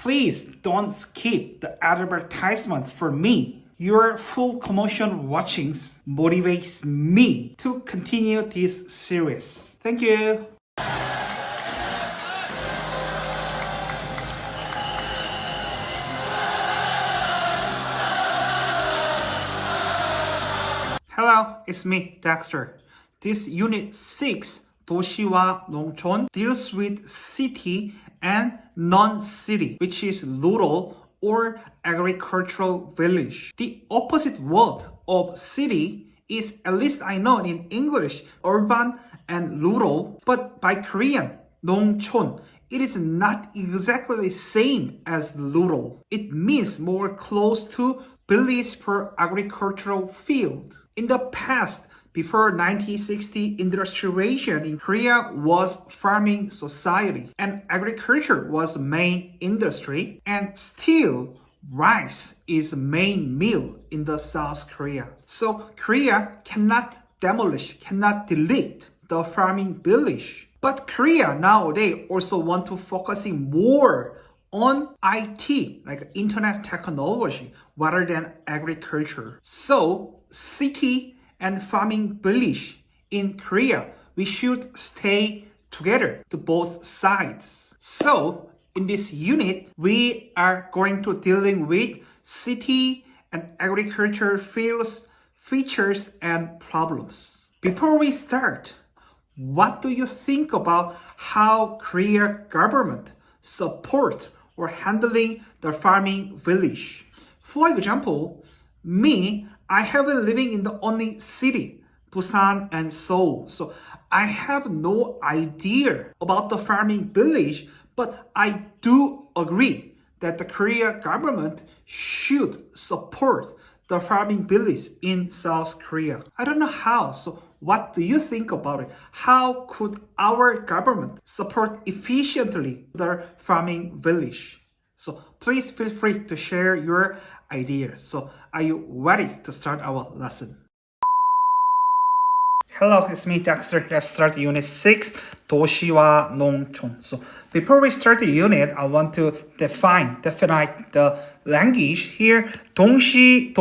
Please don't skip the advertisement for me. Your full commotion watchings motivates me to continue this series. Thank you. Hello, it's me, Dexter. This Unit 6, 도시와 농촌, deals with city and non-city, which is rural or agricultural village. The opposite word of city is, at least I know in English, urban and rural, but by Korean, 농촌, it is not exactly the same as rural. It means more close to village for agricultural field. In the past, before 1960 industrialization in Korea was farming society and agriculture was main industry, and still rice is main meal in the South Korea. So Korea cannot demolish, cannot delete the farming village. But Korea nowadays also want to focusing more on IT, like internet technology, rather than agriculture. So city and farming village in Korea, we should stay together to both sides. So in this unit, we are going to dealing with city and agriculture fields, features and problems. Before we start, what do you think about how Korea government support or handling the farming village? For example, I have been living in the only city, Busan and Seoul. So I have no idea about the farming village, but I do agree that the Korea government should support the farming village in South Korea. I don't know how, so what do you think about it? How could our government support efficiently the farming village? So please feel free to share your ideas. So are you ready to start our lesson? Hello, it's me, Dexter. Let's start Unit 6, 도시와 농촌. So before we start the unit, I want to define the language here. 도시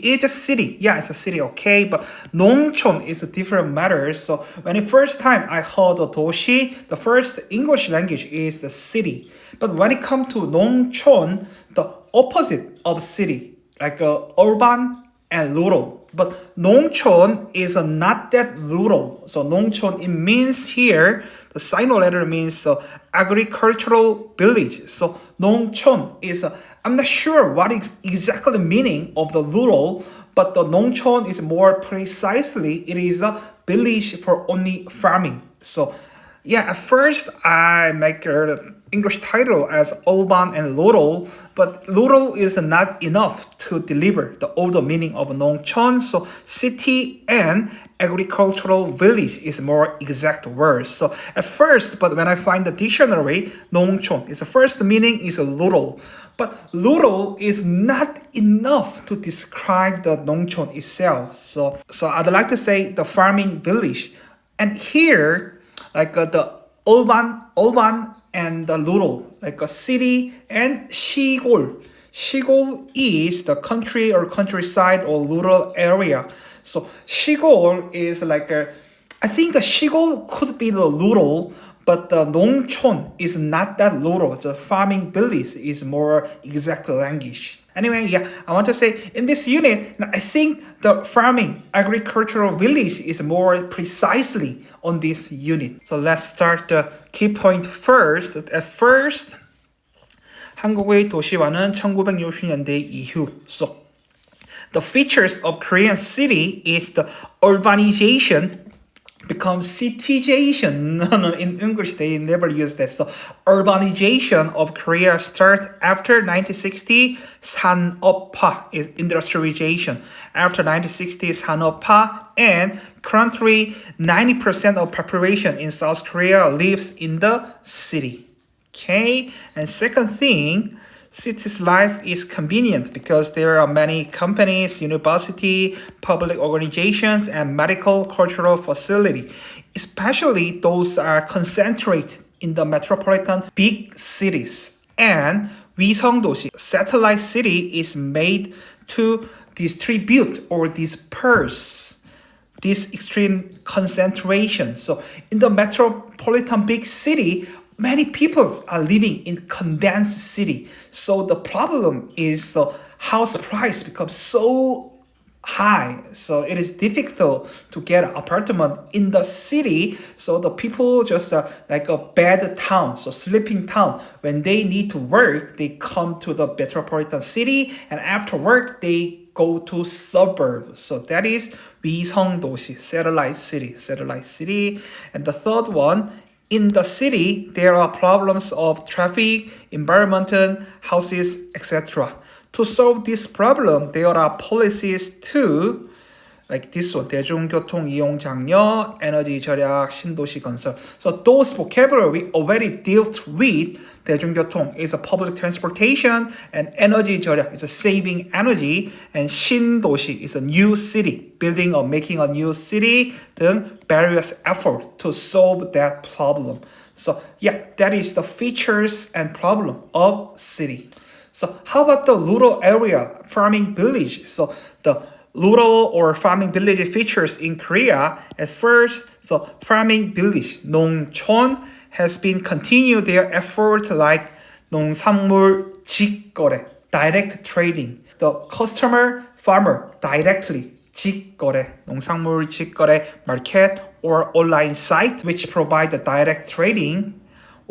is a city. Yeah, it's a city, okay? But 농촌 is a different matter. So when the first time I heard of 도시, the first English language is the city. But when it comes to 농촌, the opposite of city, like urban and rural. But 농촌 is not that rural. So 농촌, it means here, the single letter means agricultural village. So 농촌 is, I'm not sure what is exactly the meaning of the rural, but the 농촌 is more precisely, it is a village for only farming. So yeah, at first I make the English title as urban and rural, but rural is not enough to deliver the older meaning of 농촌. So city and agricultural village is more exact words. So at first, but when I find the dictionary, 농촌 is the first meaning is rural, but rural is not enough to describe the 농촌 itself. So I'd like to say the farming village, and here like the urban and the rural, like a city and 시골. 시골 is the country or countryside or rural area. So 시골 is like I think the 시골 could be the rural, but the 농촌 is not that rural. The farming village is more exact language. Anyway, yeah, I want to say in this unit, I think the farming agricultural village is more precisely on this unit. So let's start the key point first. At first, 한국의 도시화는 1960년대 이후. So the features of Korean city is the urbanization becomes citization. In English, they never use that. So urbanization of Korea starts after 1960. 산업화 is industrialization. After 1960, 산업화, and currently 90% of population in South Korea lives in the city. Okay, and second thing, city's life is convenient because there are many companies, university, public organizations, and medical cultural facility. Especially those are concentrated in the metropolitan big cities. And 위성도시, satellite city, is made to distribute or disperse this extreme concentration. So in the metropolitan big city, many people are living in condensed city. So the problem is the house price becomes so high. So it is difficult to get an apartment in the city. So the people just like a bad town, so sleeping town. When they need to work, they come to the metropolitan city, and after work, they go to suburbs. So that is 위성도시, satellite city. And the third one, in the city, there are problems of traffic, environment, houses, etc. To solve this problem, there are policies too, like this one, 대중교통 이용 장려, 에너지 절약, 신도시 건설. So those vocabulary we already dealt with. 대중교통 is a public transportation, and energy 절약 is a saving energy, and 신도시 is a new city, building or making a new city, 등 various efforts to solve that problem. So yeah, that is the features and problem of city. So how about the rural area, farming village? So the rural or farming village features in Korea. At first, so farming village, 농촌, has been continued their effort like 농산물 직거래, direct trading. The customer, farmer, directly, 직거래, 농산물 직거래 market or online site which provide the direct trading.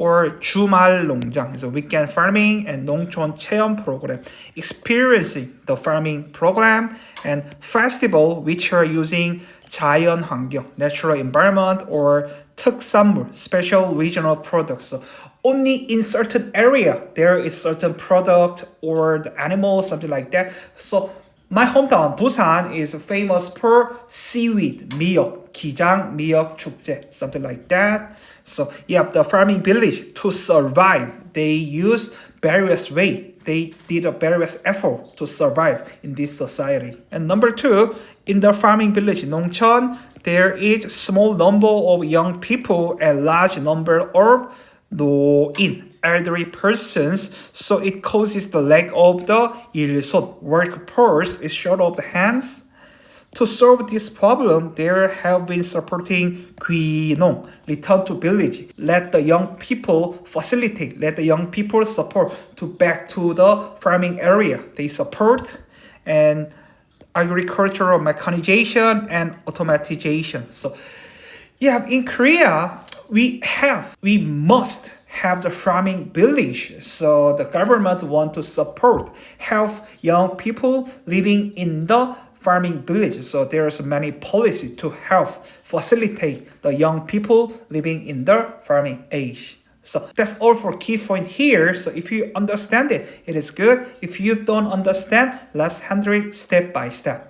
Or 주말 농장, so weekend farming, and 농촌 체험 program, experiencing the farming program, and festival which are using 자연 환경, natural environment, or 특산물, special regional products. So only in certain area there is certain product or the animal, something like that. So my hometown, Busan, is famous for seaweed, 미역, 기장, 미역 축제, something like that. So yeah, the farming village, to survive, they use various ways. They did a various effort to survive in this society. And number two, in the farming village, 농촌, there is small number of young people and large number of 노인, elderly persons, so it causes the lack of the 일손, workforce is short of the hands. To solve this problem, there have been supporting 귀농, return to village, let the young people facilitate, let the young people support to back to the farming area. They support and agricultural mechanization and automatization. So yeah, in Korea, we must have the farming village. So the government want to support, help young people living in the farming village. So there's many policies to help facilitate the young people living in the farming age. So that's all for key point here. So if you understand it, it is good. If you don't understand, let's handle it step by step.